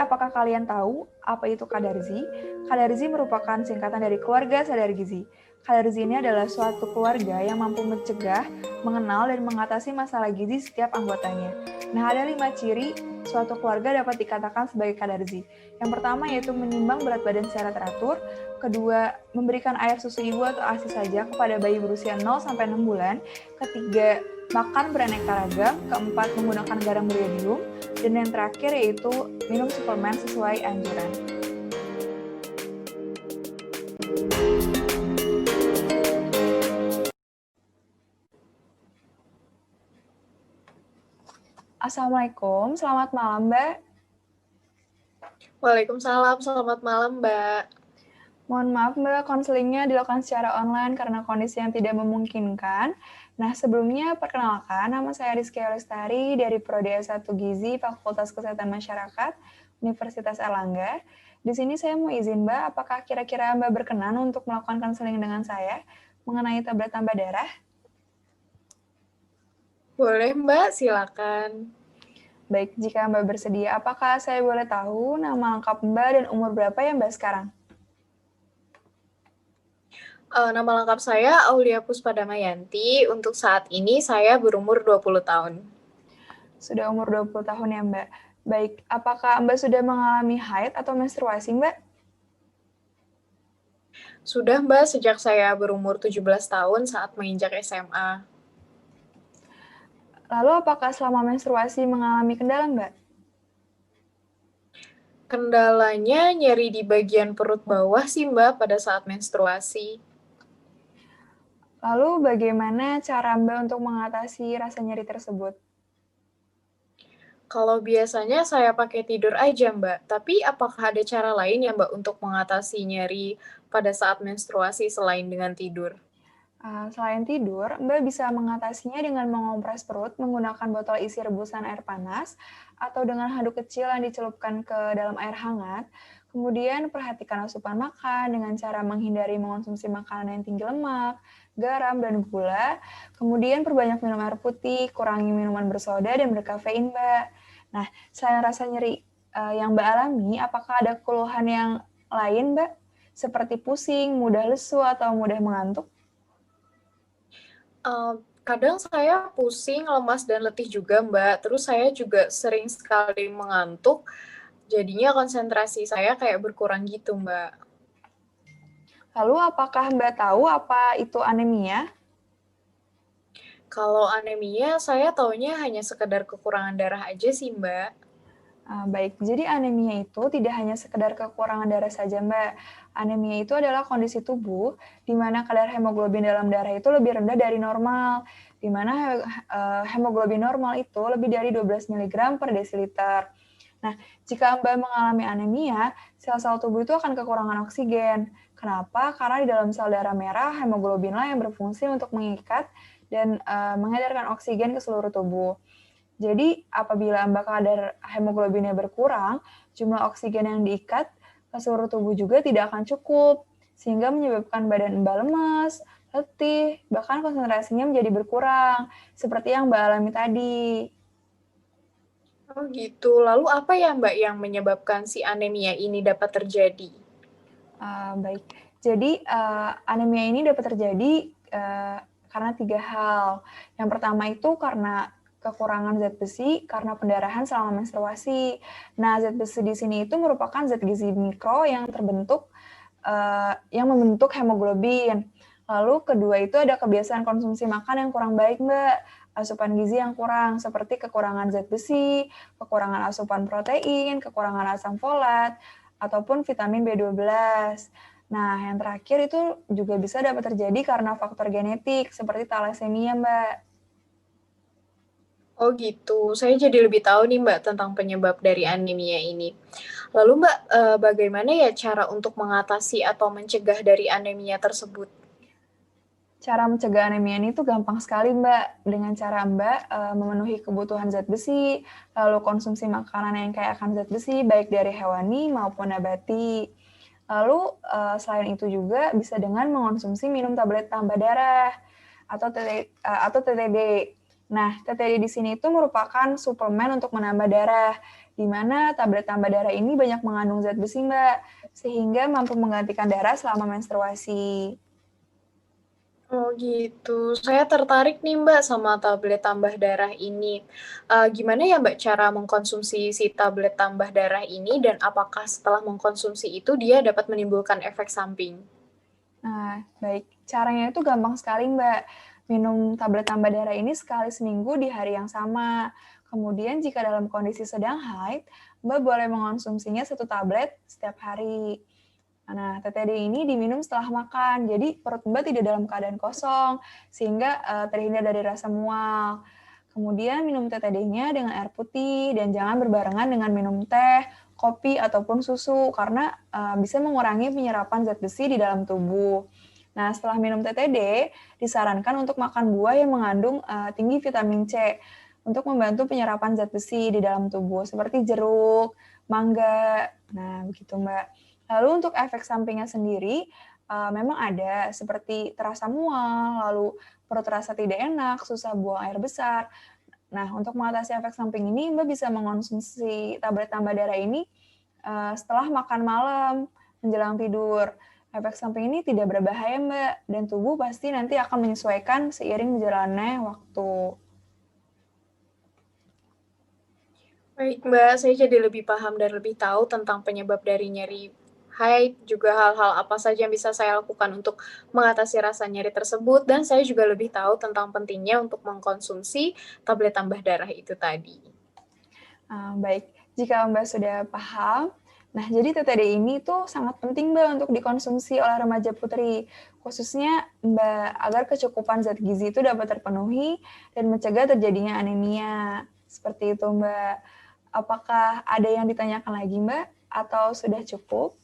apakah kalian tahu apa itu Kadarzi? Kadarzi merupakan singkatan dari keluarga sadar gizi. Kadarzi ini adalah suatu keluarga yang mampu mencegah, mengenal, dan mengatasi masalah gizi setiap anggotanya. Nah, ada 5 ciri suatu keluarga dapat dikatakan sebagai Kadarzi. Yang pertama yaitu menimbang berat badan secara teratur. Kedua, memberikan air susu ibu atau ASI saja kepada bayi berusia 0 sampai 6 bulan. Ketiga, makan beraneka ragam. Keempat, menggunakan garam beriodium. Dan yang terakhir yaitu minum suplemen sesuai anjuran. Assalamualaikum, selamat malam Mbak. Waalaikumsalam, selamat malam Mbak. Mohon maaf Mbak, konselingnya dilakukan secara online karena kondisi yang tidak memungkinkan. Nah, sebelumnya perkenalkan, nama saya Rizky Lestari dari Prodi S1 Gizi Fakultas Kesehatan Masyarakat Universitas Erlangga. Di sini saya mau izin Mbak, apakah kira-kira Mbak berkenan untuk melakukan konseling dengan saya mengenai tablet tambah darah? Boleh Mbak, silakan. Baik, jika Mbak bersedia, apakah saya boleh tahu nama lengkap Mbak dan umur berapa ya Mbak sekarang? Nama lengkap saya Aulia Puspadamayanti. Untuk saat ini saya berumur 20 tahun. Sudah umur 20 tahun ya Mbak. Baik, apakah Mbak sudah mengalami haid atau menstruasi Mbak? Sudah Mbak, sejak saya berumur 17 tahun saat menginjak SMA. Lalu apakah selama menstruasi mengalami kendala Mbak? Kendalanya nyeri di bagian perut bawah sih Mbak pada saat menstruasi. Lalu bagaimana cara Mbak untuk mengatasi rasa nyeri tersebut? Kalau biasanya saya pakai tidur aja Mbak, tapi apakah ada cara lain ya Mbak untuk mengatasi nyeri pada saat menstruasi selain dengan tidur? Selain tidur, Mbak bisa mengatasinya dengan mengompres perut menggunakan botol isi rebusan air panas atau dengan handuk kecil yang dicelupkan ke dalam air hangat. Kemudian perhatikan asupan makan dengan cara menghindari mengonsumsi makanan yang tinggi lemak, garam, dan gula. Kemudian perbanyak minum air putih, kurangi minuman bersoda dan berkafein, Mbak. Nah, selain rasa nyeri yang Mbak alami, apakah ada keluhan yang lain, Mbak? Seperti pusing, mudah lesu, atau mudah mengantuk? Kadang saya pusing, lemas, dan letih juga, Mbak. Terus saya juga sering sekali mengantuk, jadinya konsentrasi saya kayak berkurang gitu, Mbak. Lalu apakah Mbak tahu apa itu anemia? Kalau anemia, saya taunya hanya sekedar kekurangan darah aja sih, Mbak. Baik, jadi anemia itu tidak hanya sekedar kekurangan darah saja, Mbak. Anemia itu adalah kondisi tubuh di mana kadar hemoglobin dalam darah itu lebih rendah dari normal, di mana hemoglobin normal itu lebih dari 12 mg per desiliter. Nah, jika Mbak mengalami anemia, sel-sel tubuh itu akan kekurangan oksigen. Kenapa? Karena di dalam sel darah merah, hemoglobinlah yang berfungsi untuk mengikat dan mengedarkan oksigen ke seluruh tubuh. Jadi, apabila Mbak kadar hemoglobinnya berkurang, jumlah oksigen yang diikat ke seluruh tubuh juga tidak akan cukup, sehingga menyebabkan badan Mbak lemas, letih, bahkan konsentrasinya menjadi berkurang, seperti yang Mbak alami tadi. Oh gitu. Lalu apa ya, Mbak, yang menyebabkan si anemia ini dapat terjadi? Baik, jadi anemia ini dapat terjadi karena 3 hal. Yang pertama itu karena kekurangan zat besi karena pendarahan selama menstruasi. Nah, zat besi di sini itu merupakan zat gizi mikro yang terbentuk yang membentuk hemoglobin. Lalu kedua itu ada kebiasaan konsumsi makan yang kurang baik, Mbak. Asupan gizi yang kurang, seperti kekurangan zat besi, kekurangan asupan protein, kekurangan asam folat, ataupun vitamin B12. Nah, yang terakhir itu juga bisa dapat terjadi karena faktor genetik, seperti thalassemia, Mbak. Oh gitu. Saya jadi lebih tahu nih, Mbak, tentang penyebab dari anemia ini. Lalu, Mbak, bagaimana ya cara untuk mengatasi atau mencegah dari anemia tersebut? Cara mencegah anemia ini tuh gampang sekali, Mbak. Dengan cara Mbak memenuhi kebutuhan zat besi, lalu konsumsi makanan yang kaya akan zat besi, baik dari hewani maupun nabati. Lalu selain itu juga bisa dengan mengonsumsi minum tablet tambah darah atau TTD. Nah, TTD di sini itu merupakan suplemen untuk menambah darah, di mana tablet tambah darah ini banyak mengandung zat besi, Mbak, sehingga mampu menggantikan darah selama menstruasi. Oh gitu. Saya tertarik nih Mbak sama tablet tambah darah ini. Gimana ya Mbak cara mengkonsumsi si tablet tambah darah ini dan apakah setelah mengkonsumsi itu dia dapat menimbulkan efek samping? Nah, baik. Caranya itu gampang sekali, Mbak. Minum tablet tambah darah ini sekali seminggu di hari yang sama. Kemudian jika dalam kondisi sedang haid, Mbak boleh mengonsumsinya 1 tablet setiap hari. Nah, TTD ini diminum setelah makan, jadi perut Mbak tidak dalam keadaan kosong, sehingga terhindar dari rasa mual. Kemudian minum TTD-nya dengan air putih dan jangan berbarengan dengan minum teh, kopi, ataupun susu, karena bisa mengurangi penyerapan zat besi di dalam tubuh. Nah, setelah minum TTD, disarankan untuk makan buah yang mengandung tinggi vitamin C untuk membantu penyerapan zat besi di dalam tubuh, seperti jeruk, mangga. Nah, begitu Mbak. Lalu untuk efek sampingnya sendiri, memang ada seperti terasa mual, lalu perut terasa tidak enak, susah buang air besar. Nah, untuk mengatasi efek samping ini, Mbak bisa mengonsumsi tablet tambah darah ini setelah makan malam, menjelang tidur. Efek samping ini tidak berbahaya, Mbak, dan tubuh pasti nanti akan menyesuaikan seiring berjalannya waktu. Baik Mbak, saya jadi lebih paham dan lebih tahu tentang penyebab dari nyeri haid, juga hal-hal apa saja yang bisa saya lakukan untuk mengatasi rasa nyeri tersebut, dan saya juga lebih tahu tentang pentingnya untuk mengkonsumsi tablet tambah darah itu tadi. Baik, jika Mbak sudah paham, nah jadi TTD ini tuh sangat penting Mbak untuk dikonsumsi oleh remaja putri, khususnya Mbak agar kecukupan zat gizi itu dapat terpenuhi dan mencegah terjadinya anemia. Seperti itu Mbak. Apakah ada yang ditanyakan lagi Mbak atau sudah cukup?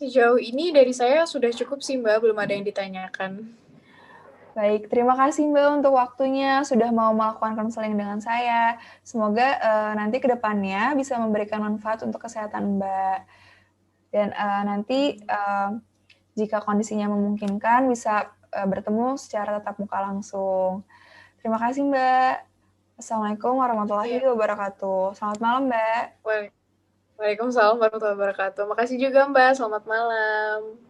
Sejauh ini dari saya sudah cukup sih Mbak, belum ada yang ditanyakan. Baik, terima kasih Mbak untuk waktunya sudah mau melakukan konseling dengan saya. Semoga nanti ke depannya bisa memberikan manfaat untuk kesehatan Mbak. Dan nanti jika kondisinya memungkinkan bisa bertemu secara tatap muka langsung. Terima kasih Mbak. Assalamualaikum warahmatullahi Iya. wabarakatuh. Selamat malam Mbak. Waalaikumsalam warahmatullahi wabarakatuh. Makasih juga Mbak, selamat malam.